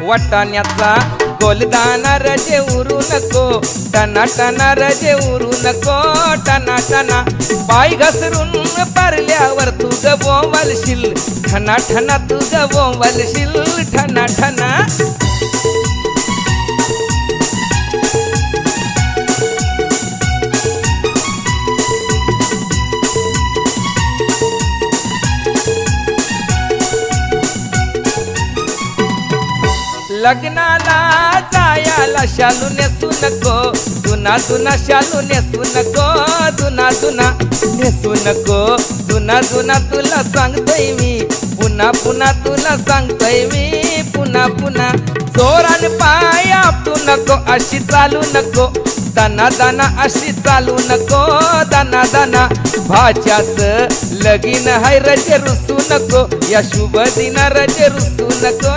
वाटाण्याचा गोलदाना रजे उरू नको, टना टना रजे उरू नको, टना टना पाय घसरून पारल्यावर तू गवलशील, ठना ठना तू गवलशील, ठना ठना. लग्नाला जायाला शालू नेसू नको, जुना जुना शालू नेसू नको, जुना जुना नेसू नको, जुना जुना तुला सांगतोय मी, पुन्हा पुन्हा तुला सांगतोय मी, पुन्हा पुन्हा. जोरान पाय आपटू नको, अशी चालू नको, दाना दाना अशी चालू नको, दाना दाना. भाच्याच लगीन हाय रजे रुसू नको, या शुभ दिना रजे रुसू नको.